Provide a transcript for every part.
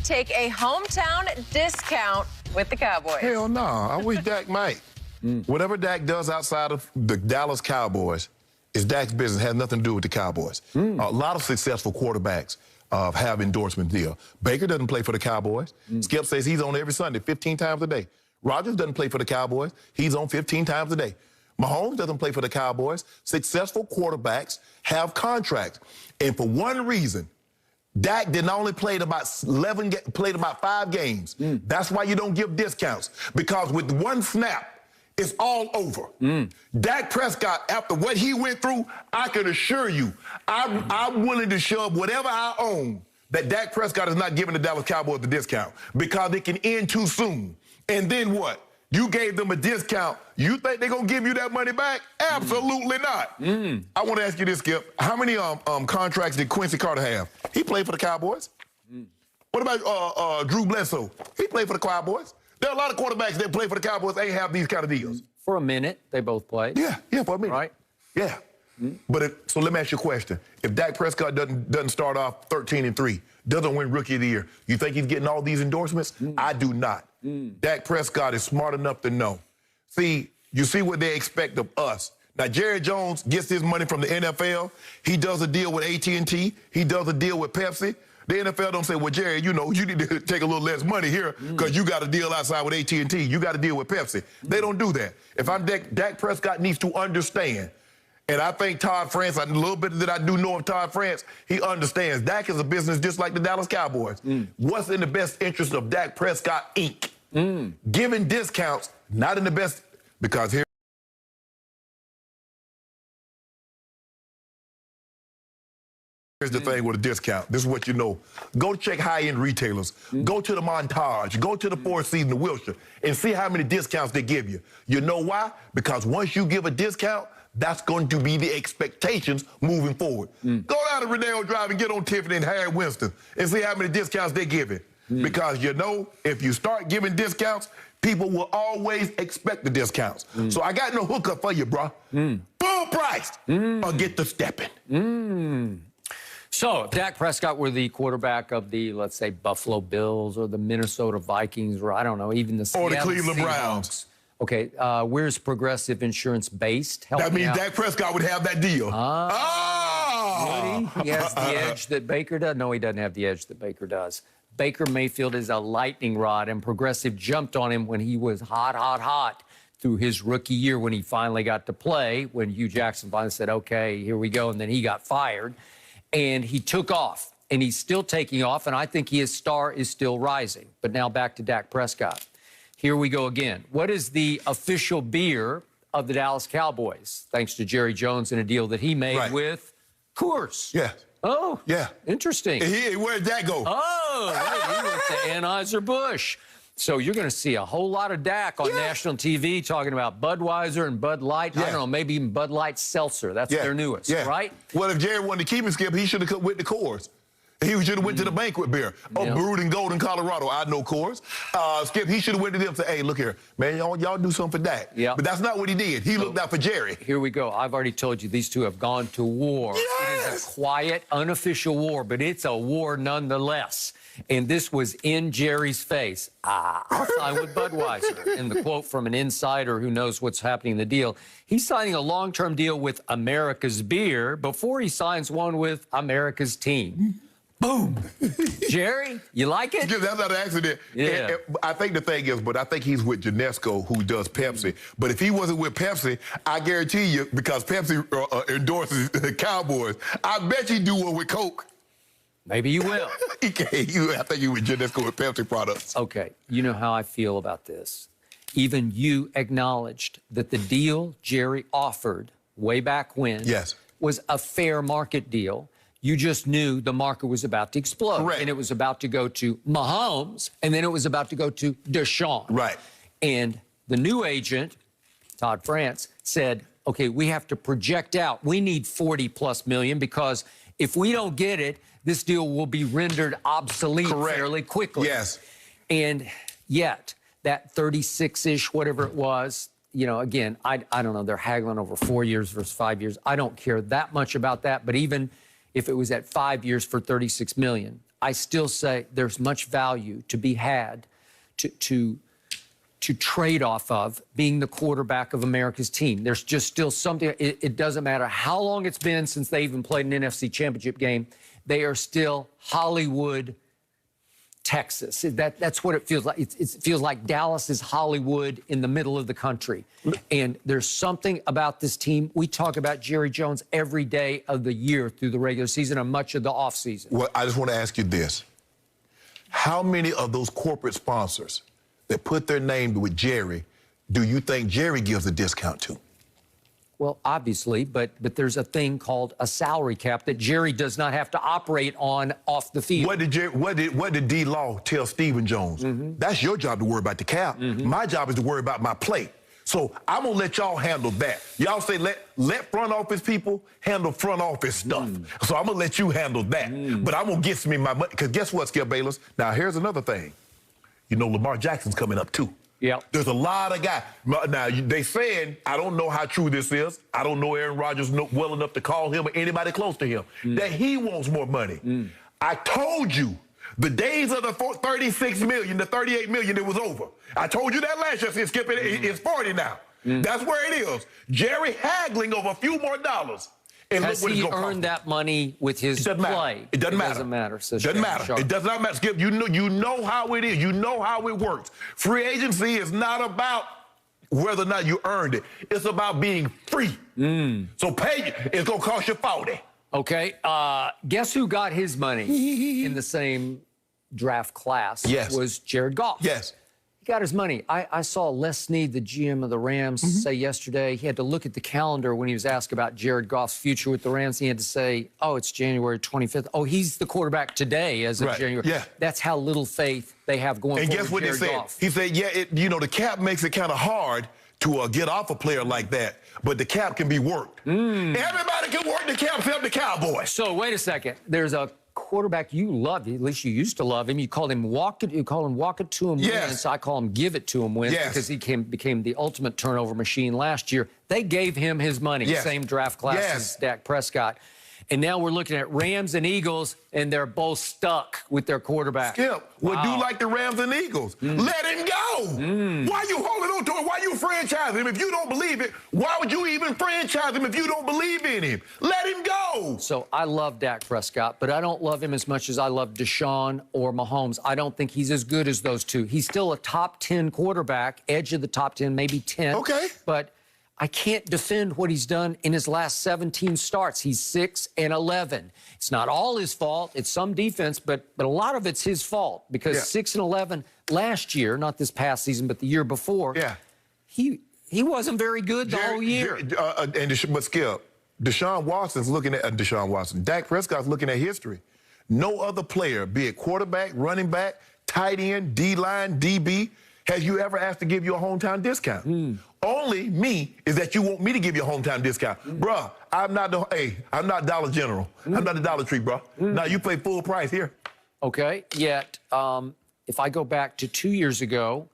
take a hometown discount with the Cowboys. Hell no. I wish Dak might. Whatever Dak does outside of the Dallas Cowboys is Dak's business. It has nothing to do with the Cowboys. A lot of successful quarterbacks have endorsement deal. Baker doesn't play for the Cowboys. Skip says he's on every Sunday 15 times a day. Rodgers doesn't play for the Cowboys. He's on 15 times a day. Mahomes doesn't play for the Cowboys. Successful quarterbacks have contracts. And for one reason, Dak did not only played about 5 games. That's why you don't give discounts. Because with one snap, it's all over. Dak Prescott, after what he went through, I can assure you, I'm willing to shove whatever I own that Dak Prescott is not giving the Dallas Cowboys the discount because it can end too soon. And then what? You gave them a discount. You think they're going to give you that money back? Absolutely not. I want to ask you this, Skip. How many contracts did Quincy Carter have? He played for the Cowboys. What about Drew Bledsoe? He played for the Cowboys. There are a lot of quarterbacks that play for the Cowboys. They have these kind of deals. For a minute, they both played. Yeah, for a minute. Right? Yeah. But so let me ask you a question. If Dak Prescott doesn't start off 13-3, doesn't win Rookie of the Year, you think he's getting all these endorsements? I do not. Dak Prescott is smart enough to know. See, you see what they expect of us. Now, Jerry Jones gets his money from the NFL. He does a deal with AT&T. He does a deal with Pepsi. The NFL don't say, well, Jerry, you know, you need to take a little less money here because you got a deal outside with AT&T. You got to deal with Pepsi. They don't do that. If I'm Dak Prescott needs to understand. And I think Todd France, a little bit that I do know of Todd France, he understands. Dak is a business just like the Dallas Cowboys. What's in the best interest of Dak Prescott, Inc.? Giving discounts, not in the best, because here's the thing with a discount. This is what you know. Go check high-end retailers. Go to the Montage. Go to the Four Seasons, the Wilshire, and see how many discounts they give you. You know why? Because once you give a discount, that's going to be the expectations moving forward. Go down to Rodeo Drive and get on Tiffany and Harry Winston and see how many discounts they're giving. Because you know, if you start giving discounts, people will always expect the discounts. So I got no hookup for you, bro. Full price or get the stepping. So, if Dak Prescott were the quarterback of the, let's say, Buffalo Bills or the Minnesota Vikings or, I don't know, even the Seattle Or the Cleveland Seahawks. Browns. Okay, where's Progressive Insurance based? That means Dak Prescott would have that deal. Would he? He has the edge that Baker does? No, he doesn't have the edge that Baker does. Baker Mayfield is a lightning rod, and Progressive jumped on him when he was hot through his rookie year when he finally got to play, when Hugh Jackson finally said, okay, here we go, and then he got fired. And he took off, and he's still taking off, and I think his star is still rising. But now back to Dak Prescott. Here we go again. What is the official beer of the Dallas Cowboys? Thanks to Jerry Jones and a deal that he made with Coors. Yeah. Oh, yeah. Interesting. Where'd that go? Oh, right. He went to Anheuser-Busch. So you're going to see a whole lot of Dak on national TV talking about Budweiser and Bud Light. I don't know, maybe even Bud Light Seltzer. That's their newest, right? Well, if Jerry wanted to keep him, Skip, he should have went to Coors. He should have went to the banquet beer. Brewed in Golden, Colorado. I know Coors. Skip, he should have went to them and said, hey, look here, man, y'all do something for Dak. But that's not what he did. He looked out for Jerry. Here we go. I've already told you these two have gone to war. It is a quiet, unofficial war, but it's a war nonetheless. And this was in Jerry's face. I'll sign with Budweiser. And the quote from an insider who knows what's happening in the deal, he's signing a long-term deal with America's Beer before he signs one with America's Team. Boom. Jerry, you like it? That's not an accident. And I think the thing is, but I think he's with Genesco, who does Pepsi. But if he wasn't with Pepsi, I guarantee you, because Pepsi endorses the Cowboys, I bet he'd do one with Coke. Maybe you will. I think he with Genesco with Pepsi products. Okay, you know how I feel about this. Even you acknowledged that the deal Jerry offered way back when was a fair market deal. You just knew the market was about to explode. Correct. And it was about to go to Mahomes, and then it was about to go to Deshaun. Right. And the new agent, Todd France, said, okay, we have to project out. We need 40+ million because if we don't get it, this deal will be rendered obsolete fairly quickly. Yes. And yet, that 36-ish, whatever it was, you know, again, I don't know, they're haggling over 4 years versus 5 years. I don't care that much about that, but even if it was at 5 years for $36 million, I still say there's much value to be had to trade off of being the quarterback of America's team. There's just still something. It doesn't matter how long it's been since they even played an NFC championship game. They are still Hollywood, Texas. That's what it feels like. It feels like Dallas is Hollywood in the middle of the country. And there's something about this team. We talk about Jerry Jones every day of the year through the regular season and much of the offseason. Well, I just want to ask you this. How many of those corporate sponsors that put their name with Jerry do you think Jerry gives a discount to? Well, obviously, but there's a thing called a salary cap that Jerry does not have to operate on off the field. What did D. Law tell Stephen Jones? That's your job to worry about the cap. My job is to worry about my plate. So I'm gonna let y'all handle that. Y'all say let front office people handle front office stuff. So I'm gonna let you handle that. But I'm gonna get me my money. Because guess what, Skip Bayless? Now here's another thing. You know, Lamar Jackson's coming up too. Yeah. There's a lot of guys. Now, they saying, I don't know how true this is. I don't know Aaron Rodgers well enough to call him or anybody close to him, that he wants more money. I told you, the days of the 36 million, the 38 million, it was over. I told you that last year, Skip, it's 40 now. That's where it is. Jerry haggling over a few more dollars. And has he earned that money with his play? It doesn't matter. It doesn't matter. It doesn't matter. It does not matter. Skip, you know how it is. You know how it works. Free agency is not about whether or not you earned it. It's about being free. So pay, it's going to cost you 40. Okay. Guess who got his money in the same draft class? Yes. Was Jared Goff. Yes. He got his money. I saw Les Snead, the GM of the Rams, say yesterday he had to look at the calendar when he was asked about Jared Goff's future with the Rams. He had to say, oh, it's January 25th. Oh, he's the quarterback today as of January. Yeah. That's how little faith they have going forward. And guess what Jared they said? Goff. He said, yeah, the cap makes it kind of hard to get off a player like that, but the cap can be worked. Everybody can work the cap except the Cowboys. So wait a second. There's a quarterback you love, at least you used to love him. You called him walk it to him wins. I call him give it to him wins because he became the ultimate turnover machine last year. They gave him his money, same draft class as Dak Prescott. And now we're looking at Rams and Eagles, and they're both stuck with their quarterback. Skip, well, do like the Rams and Eagles. Let him go. Why are you holding on to him? Why you franchise him? If you don't believe it, why would you even franchise him if you don't believe in him? Let him go. So I love Dak Prescott, but I don't love him as much as I love Deshaun or Mahomes. I don't think he's as good as those two. He's still a top 10 quarterback, edge of the top 10, maybe 10. Okay. But I can't defend what he's done in his last 17 starts. He's 6-11. It's not all his fault. It's some defense, but a lot of it's his fault because 6-11 last year, not this past season, but the year before, he wasn't very good the whole year. But Skip, Deshaun Watson's looking at Dak Prescott's looking at history. No other player, be it quarterback, running back, tight end, D-line, DB, has you ever asked to give you a hometown discount? Only me is that you want me to give you a hometown discount. Bruh, I'm not Dollar General. I'm not the Dollar Tree, bruh. Now you pay full price here. Okay, yet if I go back to 2 years ago,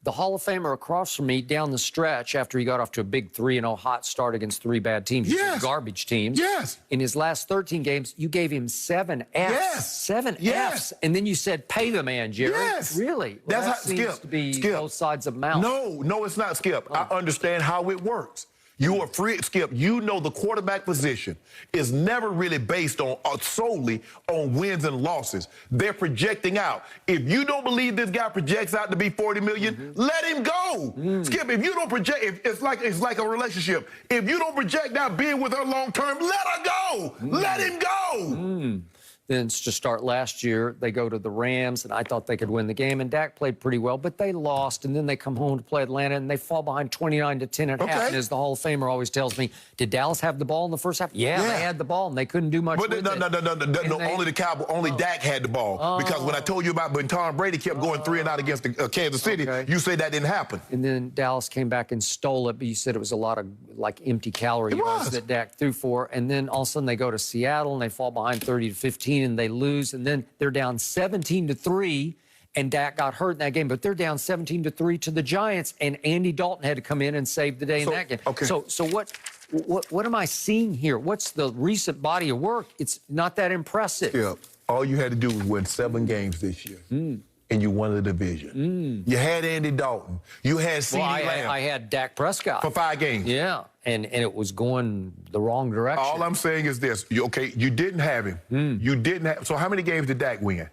the Hall of Famer across from me down the stretch after he got off to a big 3-0 hot start against 3 bad teams, garbage teams. In his last 13 games, you gave him 7 Fs. 7 Fs. And then you said, pay the man, Jerry. Really? Well, That's that how, seems to be both sides of the mouth. No, it's not, Skip. I understand how it works. You are free, Skip. You know the quarterback position is never really based on solely on wins and losses. They're projecting out. If you don't believe this guy projects out to be 40 million, let him go. Skip, if you don't project, it's like a relationship. If you don't project out being with her long term, let her go. Let him go. Then to start last year, they go to the Rams, and I thought they could win the game, and Dak played pretty well, but they lost, and then they come home to play Atlanta, and they fall behind 29-10 at half. And as the Hall of Famer always tells me, did Dallas have the ball in the first half? Yeah, they had the ball, and they couldn't do much with it. No, only the Cowboys, only Dak had the ball. Because when I told you about when Tom Brady kept going 3-and-out against Kansas City, you said that didn't happen. And then Dallas came back and stole it, but you said it was a lot of, like, empty calorie yards that Dak threw for. And then all of a sudden they go to Seattle, and they fall behind 30-15, and they lose. And then they're down 17-3, and Dak got hurt in that game. But they're down 17-3 to the Giants, and Andy Dalton had to come in and save the day in that game. So what am I seeing here? What's the recent body of work? It's not that impressive. All you had to do was win 7 games this year. And you won the division. You had Andy Dalton. You had CeeDee Lamb. I had Dak Prescott. For 5 games. Yeah, and it was going the wrong direction. All I'm saying is this. You didn't have him. You didn't have. So how many games did Dak win?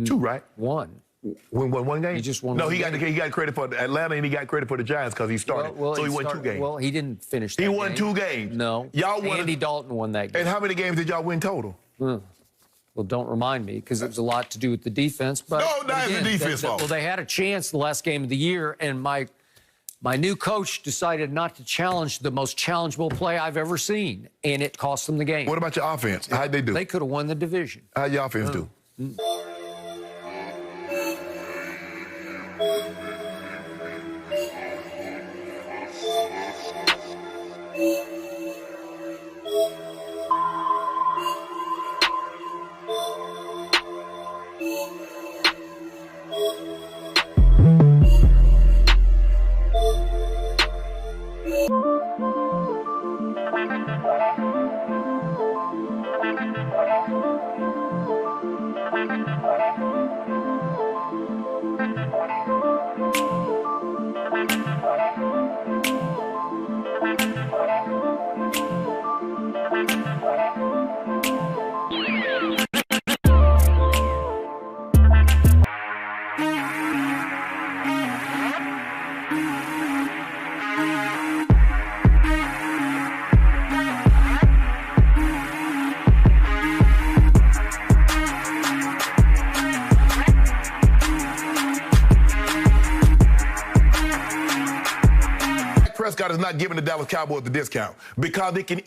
2, right? 1. Win 1 game? He just won. No, one he game. got credit for Atlanta and he got credit for the Giants because he started. So he won 2 games. Well, he didn't finish that He won game. 2 games. No. Y'all won. Andy Dalton won that game. And how many games did y'all win total? Well, don't remind me, because it was a lot to do with the defense. But No, that's the defense fault. Well, they had a chance the last game of the year, and my new coach decided not to challenge the most challengeable play I've ever seen, and it cost them the game. What about your offense? How'd they do? They could have won the division. How'd your offense do? Dak Prescott is not giving the Dallas Cowboys the discount because they can